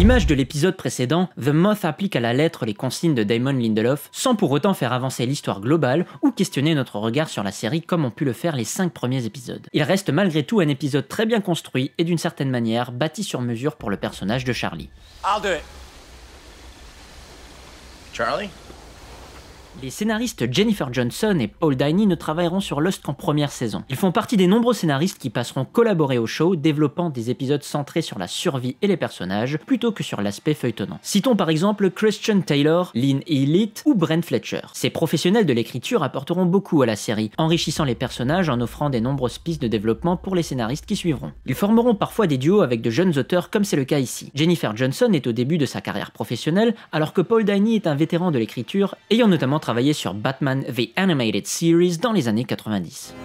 l'image de l'épisode précédent, The Moth applique à la lettre les consignes de Damon Lindelof, sans pour autant faire avancer l'histoire globale ou questionner notre regard sur la série comme ont pu le faire les 5 premiers épisodes. Il reste malgré tout un épisode très bien construit et d'une certaine manière bâti sur mesure pour le personnage de Charlie. I'll do it. Charlie? Les scénaristes Jennifer Johnson et Paul Dini ne travailleront sur Lost qu'en première saison. Ils font partie des nombreux scénaristes qui passeront collaborer au show, développant des épisodes centrés sur la survie et les personnages, plutôt que sur l'aspect feuilletonnant. Citons par exemple Christian Taylor, Lynn Healit ou Brent Fletcher. Ces professionnels de l'écriture apporteront beaucoup à la série, enrichissant les personnages en offrant des nombreuses pistes de développement pour les scénaristes qui suivront. Ils formeront parfois des duos avec de jeunes auteurs comme c'est le cas ici. Jennifer Johnson est au début de sa carrière professionnelle, alors que Paul Dini est un vétéran de l'écriture, ayant notamment travaillé sur Batman The Animated Series dans les années 90.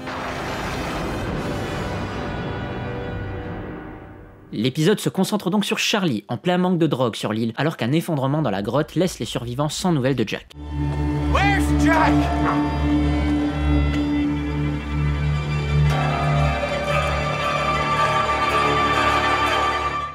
L'épisode se concentre donc sur Charlie, en plein manque de drogue sur l'île, alors qu'un effondrement dans la grotte laisse les survivants sans nouvelles de Jack. Where's Jack?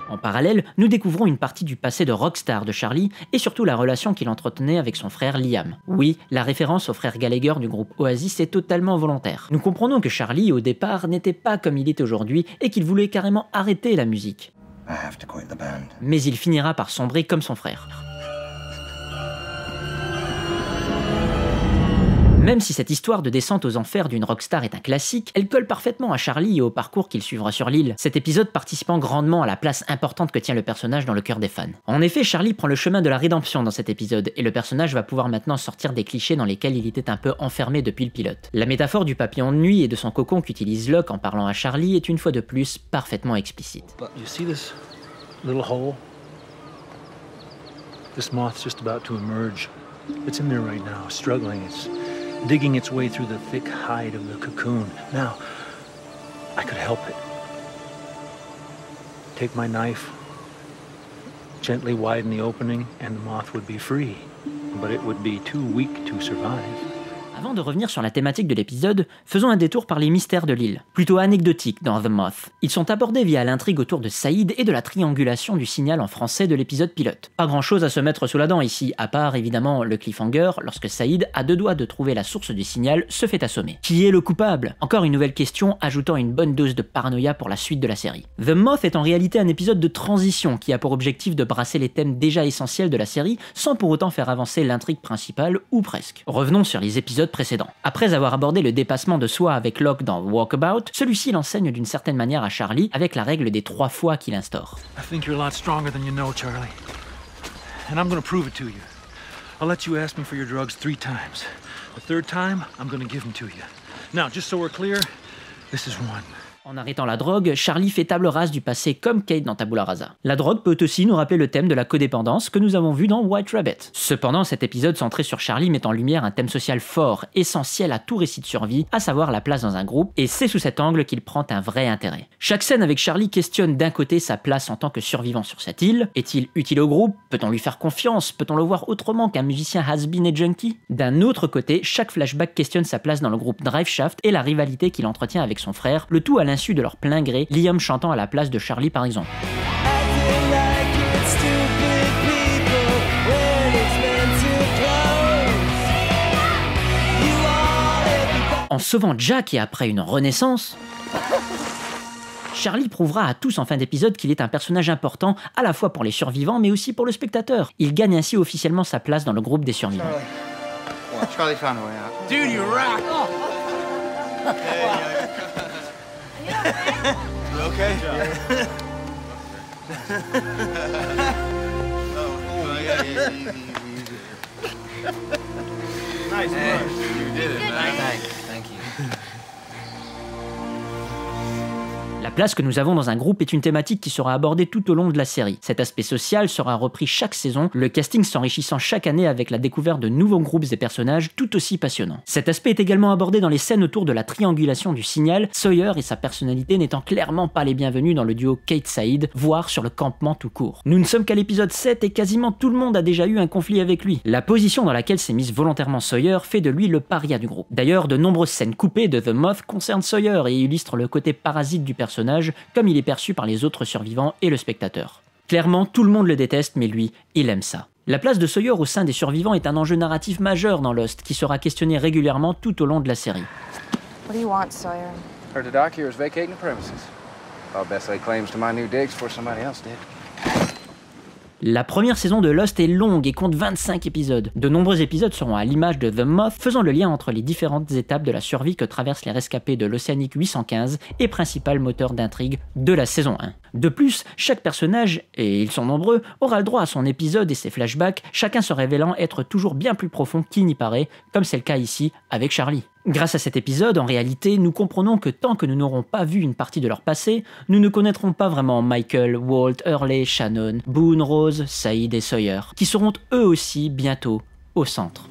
En parallèle, nous découvrons une partie du passé de rockstar de Charlie et surtout la relation qu'il entretenait avec son frère Liam. Oui, la référence au frère Gallagher du groupe Oasis est totalement volontaire. Nous comprenons que Charlie, au départ, n'était pas comme il est aujourd'hui et qu'il voulait carrément arrêter la musique. Mais il finira par sombrer comme son frère. Même si cette histoire de descente aux enfers d'une rockstar est un classique, elle colle parfaitement à Charlie et au parcours qu'il suivra sur l'île, cet épisode participant grandement à la place importante que tient le personnage dans le cœur des fans. En effet, Charlie prend le chemin de la rédemption dans cet épisode, et le personnage va pouvoir maintenant sortir des clichés dans lesquels il était un peu enfermé depuis le pilote. La métaphore du papillon de nuit et de son cocon qu'utilise Locke en parlant à Charlie est une fois de plus parfaitement explicite. You see this little hole? This moth's just about to emerge. It's in there right now, struggling. It's digging its way through the thick hide of the cocoon. Now, I could help it. Take my knife, gently widen the opening, and the moth would be free. But it would be too weak to survive. Avant de revenir sur la thématique de l'épisode, faisons un détour par les mystères de l'île, plutôt anecdotiques dans The Moth. Ils sont abordés via l'intrigue autour de Saïd et de la triangulation du signal en français de l'épisode pilote. Pas grand chose à se mettre sous la dent ici, à part évidemment le cliffhanger lorsque Saïd, à 2 doigts de trouver la source du signal, se fait assommer. Qui est le coupable? Encore une nouvelle question ajoutant une bonne dose de paranoïa pour la suite de la série. The Moth est en réalité un épisode de transition qui a pour objectif de brasser les thèmes déjà essentiels de la série sans pour autant faire avancer l'intrigue principale ou presque. Revenons sur les épisodes précédents. Après avoir abordé le dépassement de soi avec Locke dans Walkabout, celui-ci l'enseigne d'une certaine manière à Charlie avec la règle des 3 fois qu'il instaure. I think you're a lot stronger than you know, Charlie. And I'm gonna prove it to you. I'll let you ask me for your drugs 3 times. The 3rd time, I'm gonna give them to you. Now, just so we're clear, this is 1. En arrêtant la drogue, Charlie fait table rase du passé comme Kate dans Tabula Rasa. La drogue peut aussi nous rappeler le thème de la codépendance que nous avons vu dans White Rabbit. Cependant, cet épisode centré sur Charlie met en lumière un thème social fort, essentiel à tout récit de survie, à savoir la place dans un groupe, et c'est sous cet angle qu'il prend un vrai intérêt. Chaque scène avec Charlie questionne d'un côté sa place en tant que survivant sur cette île. Est-il utile au groupe? Peut-on lui faire confiance? Peut-on le voir autrement qu'un musicien has-been et junkie? D'un autre côté, chaque flashback questionne sa place dans le groupe Driveshaft et la rivalité qu'il entretient avec son frère, le tout à l'insu de leur plein gré, Liam chantant à la place de Charlie par exemple. En sauvant Jack et après une renaissance, Charlie prouvera à tous en fin d'épisode qu'il est un personnage important à la fois pour les survivants mais aussi pour le spectateur. Il gagne ainsi officiellement sa place dans le groupe des survivants. Charlie found a way out. Dude, you rock! You okay? Nice work. You did it, man. Thank you. La place que nous avons dans un groupe est une thématique qui sera abordée tout au long de la série. Cet aspect social sera repris chaque saison, le casting s'enrichissant chaque année avec la découverte de nouveaux groupes et personnages tout aussi passionnants. Cet aspect est également abordé dans les scènes autour de la triangulation du signal, Sawyer et sa personnalité n'étant clairement pas les bienvenus dans le duo Kate-Saïd, voire sur le campement tout court. Nous ne sommes qu'à l'épisode 7 et quasiment tout le monde a déjà eu un conflit avec lui. La position dans laquelle s'est mise volontairement Sawyer fait de lui le paria du groupe. D'ailleurs, de nombreuses scènes coupées de The Moth concernent Sawyer et illustrent le côté parasite du personnage comme il est perçu par les autres survivants et le spectateur. Clairement, tout le monde le déteste, mais lui, il aime ça. La place de Sawyer au sein des survivants est un enjeu narratif majeur dans Lost, qui sera questionné régulièrement tout au long de la série. What do you want, Sawyer? Heard the doc here is vacating the premises. I'll best lay claims to my new digs before somebody else did. La première saison de Lost est longue et compte 25 épisodes. De nombreux épisodes seront à l'image de The Moth, faisant le lien entre les différentes étapes de la survie que traversent les rescapés de l'Océanique 815 et principal moteur d'intrigue de la saison 1. De plus, chaque personnage, et ils sont nombreux, aura le droit à son épisode et ses flashbacks, chacun se révélant être toujours bien plus profond qu'il n'y paraît, comme c'est le cas ici avec Charlie. Grâce à cet épisode, en réalité, nous comprenons que tant que nous n'aurons pas vu une partie de leur passé, nous ne connaîtrons pas vraiment Michael, Walt, Hurley, Shannon, Boone, Rose, Sayid et Sawyer, qui seront eux aussi bientôt au centre.